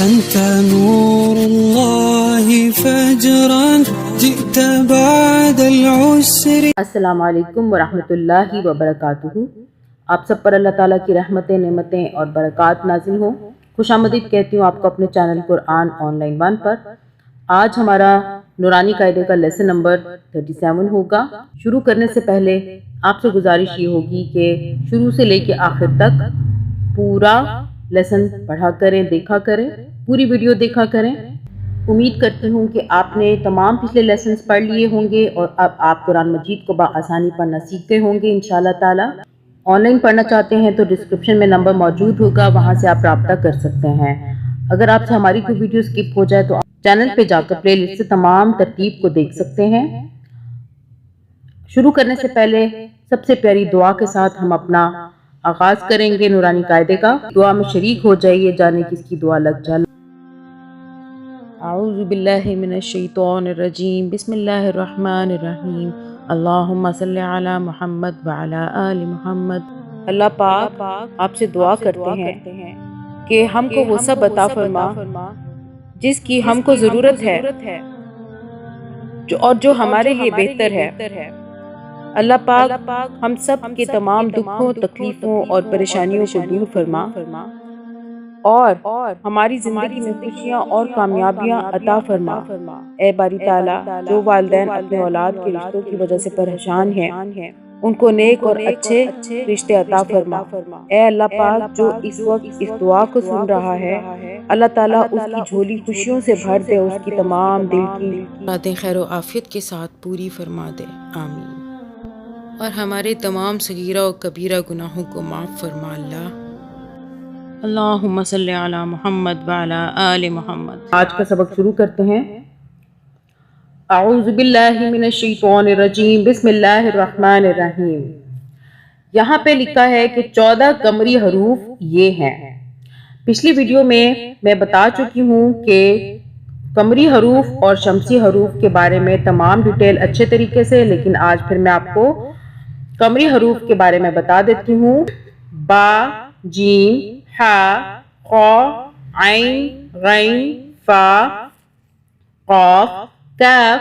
أنت نور الله فجرا جئت بعد العسر. السلام علیکم ورحمۃ اللہ وبرکاتہ. آپ سب پر اللہ تعالیٰ کی رحمتیں، نعمتیں اور برکات نازل ہوں. خوش آمدید کہتی ہوں آپ کو اپنے چینل قرآن آن لائن 1 پر. آج ہمارا نورانی قاعدے کا لیسن نمبر 37 ہوگا. شروع کرنے سے پہلے آپ سے گزارش یہ ہوگی کہ شروع سے لے کے آخر تک پورا لیسن پڑھا کریں، دیکھا کریں، پوری ویڈیو دیکھا کریں. امید کرتی ہوں کہ آپ نے تمام پچھلے لیسنز پڑھ لیے ہوں گے اور اب آپ قرآن مجید کو بآسانی پڑھنا سیکھ گئے ہوں گے انشاءاللہ تعالی. آن لائن پڑھنا چاہتے ہیں تو ڈسکرپشن میں نمبر موجود ہوگا، وہاں سے آپ رابطہ کر سکتے ہیں. اگر آپ سے ہماری کوئی ویڈیو سکپ ہو جائے تو چینل پہ جا کر پلے لسٹ سے تمام ترتیب کو دیکھ سکتے ہیں. شروع کرنے سے پہلے سب سے پیاری دعا کے ساتھ ہم اپنا آغاز کریں گے نورانی قاعدے کا. دعا میں شریک ہو جائیے، جانے کس کی دعا لگ جائے. اعوذ باللہ من الشیطان الرجیم، بسم اللہ الرحمن الرحیم. اللہم صلی علی محمد وعلی آل محمد. اللہ پاک آپ سے دعا کرتے ہیں کہ ہم کو وہ سب عطا فرما جس کی ہم کو ضرورت ہے جو ہمارے لیے بہتر ہے. اللہ پاک ہم سب کے تمام دکھوں، تکلیفوں اور پریشانیوں کو دور فرما اور ہماری زندگی میں خوشیاں اور کامیابیاں عطا فرما. اے باری تعالیٰ، جو والدین اپنے اولاد کے رشتوں کی وجہ سے پریشان ہیں ان کو نیک اور اچھے رشتے عطا فرما. اے اللہ پاک، جو اس وقت اس دعا کو سن رہا ہے اللہ تعالیٰ اس کی جھولی خوشیوں سے بھر دے، اس کی تمام دل کی باتیں خیر و عافیت کے ساتھ پوری فرما دے. آمین. اور ہمارے تمام صغیرہ و کبیرہ گناہوں کو معاف فرما اللہ. اللہم صلی علی محمد وعلی آل محمد. آج کا سبق شروع کرتے ہیں. اعوذ باللہ من الشیطان الرجیم، بسم اللہ الرحمن الرحیم. یہاں پہ لکھا ہے کہ 14 قمری حروف یہ ہیں. پچھلی ویڈیو میں بتا چکی ہوں کہ قمری حروف اور شمسی حروف کے بارے میں تمام ڈیٹیل اچھے طریقے سے، لیکن آج پھر میں آپ کو قمری حروف کے بارے میں بتا دیتی ہوں. با، جیم، ہا، قا، عین، غین، فا، قاف، کاف،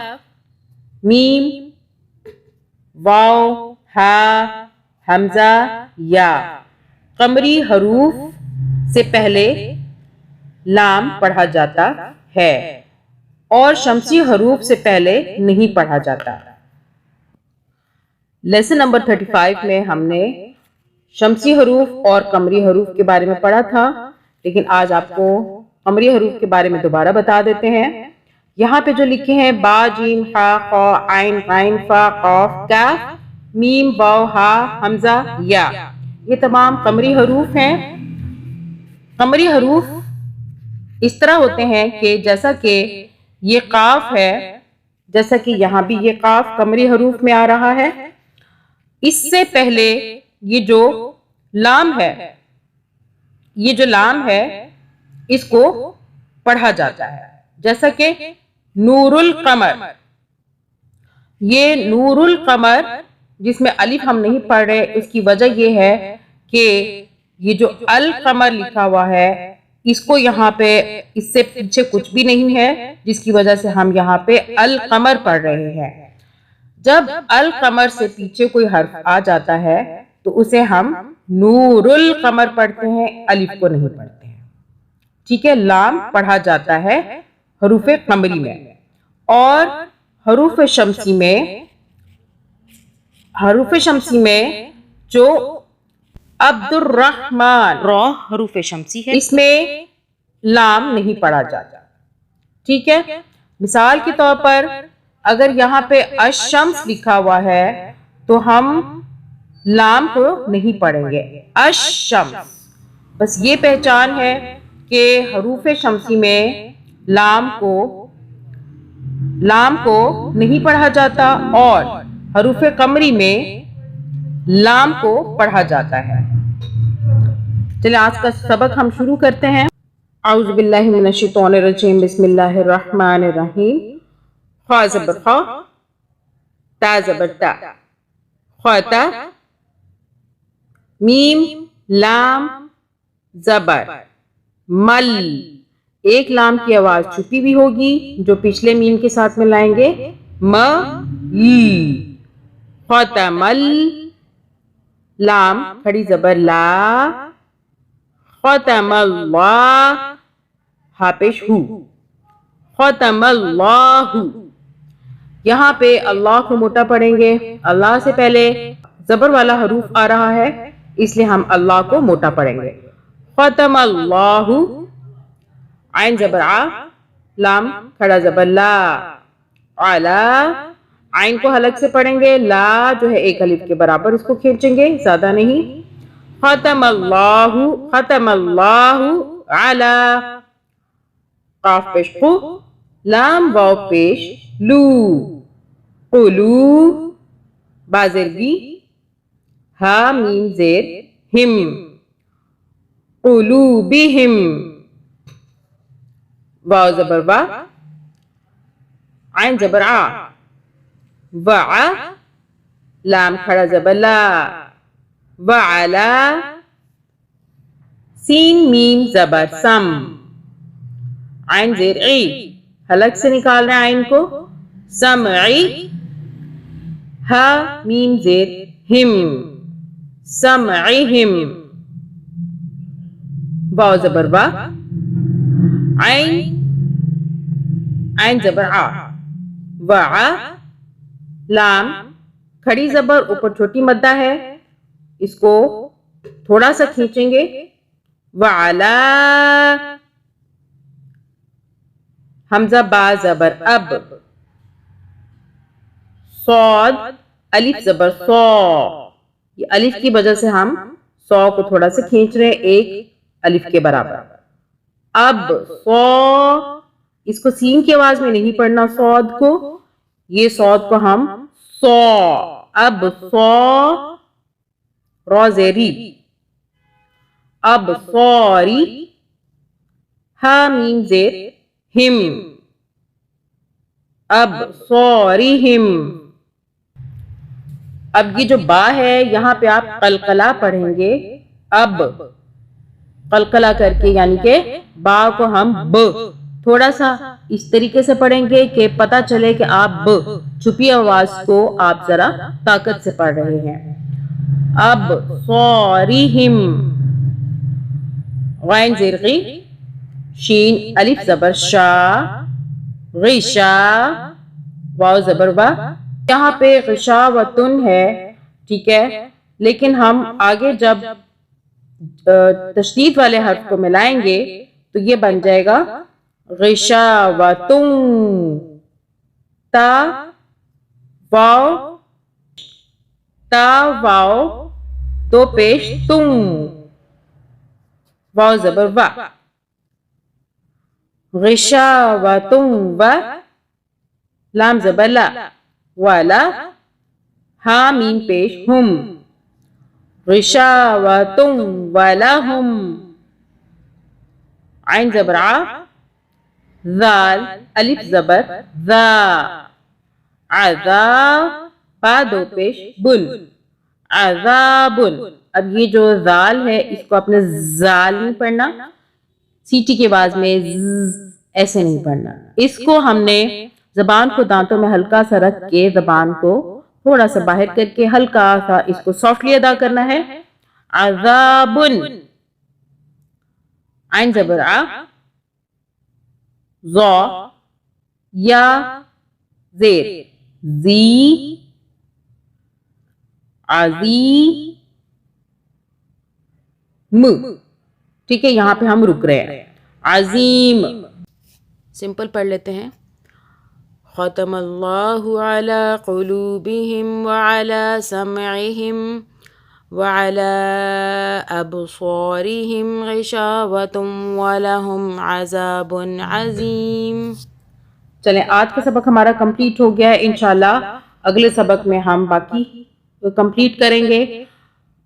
میم، واو، ہا، حمزہ، یا. قمری حروف سے پہلے لام پڑھا جاتا ہے اور شمسی حروف سے پہلے نہیں پڑھا جاتا. لیسن نمبر 35 میں ہم نے شمسی حروف اور قمری حروف کے بارے میں پڑھا تھا، لیکن آج آپ کو قمری حروف کے بارے میں دوبارہ بتا دیتے ہیں. یہاں پہ جو لکھے ہیں با، جیم، ہا، قا، عین، غین، فا، قاف، کاف، میم، واو، ہا، حمزہ، یا، یہ تمام قمری حروف ہیں. قمری حروف اس طرح ہوتے ہیں کہ جیسا کہ یہ قاف ہے، جیسا کہ یہاں بھی یہ قاف قمری حروف میں آ رہا ہے. اس سے پہلے یہ جو لام ہے اس کو پڑھا جاتا ہے، جیسا کہ نور القمر. یہ نور القمر جس میں الف ہم نہیں پڑھ رہے، اس کی وجہ یہ ہے کہ یہ جو القمر لکھا ہوا ہے اس کو یہاں پہ اس سے پیچھے کچھ بھی نہیں ہے، جس کی وجہ سے ہم یہاں پہ القمر پڑھ رہے ہیں. جب القمر سے پیچھے کوئی حرف آ جاتا ہے تو اسے ہم نور القمر پڑھتے ہیں، الف کو نہیں پڑھتے ہیں. ٹھیک ہے. لام پڑھا جاتا ہے حروف قمری میں. اور حروف شمسی میں جو عبد الرحمن را حروف شمسی ہے، اس میں لام نہیں پڑھا جاتا. ٹھیک ہے. مثال کے طور پر اگر یہاں پہ الشمس لکھا ہوا ہے تو ہم لام کو نہیں پڑھیں گے. الشمس. بس یہ پہچان ہے کہ حروف شمسی میں لام کو نہیں پڑھا جاتا اور حروف قمری میں لام کو پڑھا جاتا ہے. چلیں آج کا سبق ہم شروع کرتے ہیں. اعوذ باللہ من الشیطان الرجیم، بسم اللہ الرحمن الرحیم. خا زبر خا، تا زبر تا، خاتا، میم، لام، زبر، مل، ایک لام کی آواز چھپی بھی ہوگی جو پچھلے میم کے ساتھ ملائیں گے م ختم لام کھڑی زبر لا ختم اللہ ہا پیش ہو ختم اللہ. یہاں پہ اللہ کو موٹا پڑھیں گے. اللہ سے پہلے زبر والا حروف آ رہا ہے اس لیے ہم اللہ کو موٹا پڑھیں گے. ختم اللہ عین زبر آ لام کھڑا زبر لا علا عین کو حلق سے پڑھیں گے. لا جو ہے ایک الف کے برابر اس کو کھینچیں گے زیادہ نہیں. ختم اللہ علا قاف پیش قو لام واو پیش لو قلو بازر بی ہا میم زیر ہم قلوبہم واو زبر وا عین زبر آ وع لام کھڑا زبر لا وعلا سین میم زبر سم عین زیر عی حلق سے نکال رہے ہیں عین کو سمعی ہا میم زیر ہم سمعہم واو زبر وا عین زبر آ وع لام کھڑی زبر اوپر چھوٹی مدہ ہے اس کو تھوڑا سا کھینچیں گے. وعلا حمزہ با زبر اب صاد الف زبر صو یہ الف کی وجہ سے ہم صو کو تھوڑا سا کھینچ رہے ہیں ایک الف کے برابر. اب صو اس کو سین کی آواز میں نہیں پڑھنا صاد کو یہ صاد کو ہم صو اب صو رو زیری اب صوری ہا میم زیر ہم اب صورہم. اب یہ جو با ہے یہاں پہ آپ قلقلہ پڑھیں گے. اب قلقلہ کر کے یعنی کہ با کو ہم ب تھوڑا سا اس طریقے سے پڑھیں گے کہ پتہ چلے کہ آپ ب چھپی آواز کو آپ ذرا طاقت سے پڑھ رہے ہیں. اب صورہم غین زیر غی شین الف زبر شا غشا واو زبر وا. یہاں پہ غشاوتن ہے ٹھیک ہے لیکن ہم آگے جب تشدید والے حرف کو ملائیں گے تو یہ بن جائے گا غشاوتن تا واو دو پیش تم واو زبر وا غشاوتن و لام زبر لا والا ہا میم پیش ہم غشاوتن ولہم عین زبر آ ذال الف زبر ذا عذا پا دو پیش بن عذابن. اب یہ جو ذال ہے اس کو اپنے زال نہیں پڑھنا سیٹی کی آواز میں ایسے نہیں پڑھنا. اس کو ہم نے زبان کو دانتوں میں ہلکا سا رکھ کے زبان کو تھوڑا سا باہر کر کے ہلکا سا اس کو سافٹلی ادا کرنا ہے. عذابن عین زبر آ ذو یا زیر زی عزی م ٹھیک ہے یہاں پہ ہم رک رہے ہیں. عظیم سمپل پڑھ لیتے ہیں. ختم اللہ علی قلوبہم وعلی سمعہم وعلی ابصارہم غشاوۃ ولہم عذاب عظیم. چلیں آج کا سبق ہمارا کمپلیٹ ہو گیا ہے. انشاءاللہ اگلے سبق میں ہم باقی کمپلیٹ کریں گے.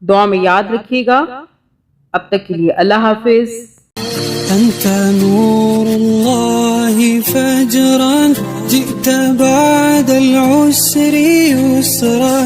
دعا میں یاد رکھیے گا. اب تک کے لیے اللہ حافظ. أنت نور الله فجرا جئت بعد العسر يسرا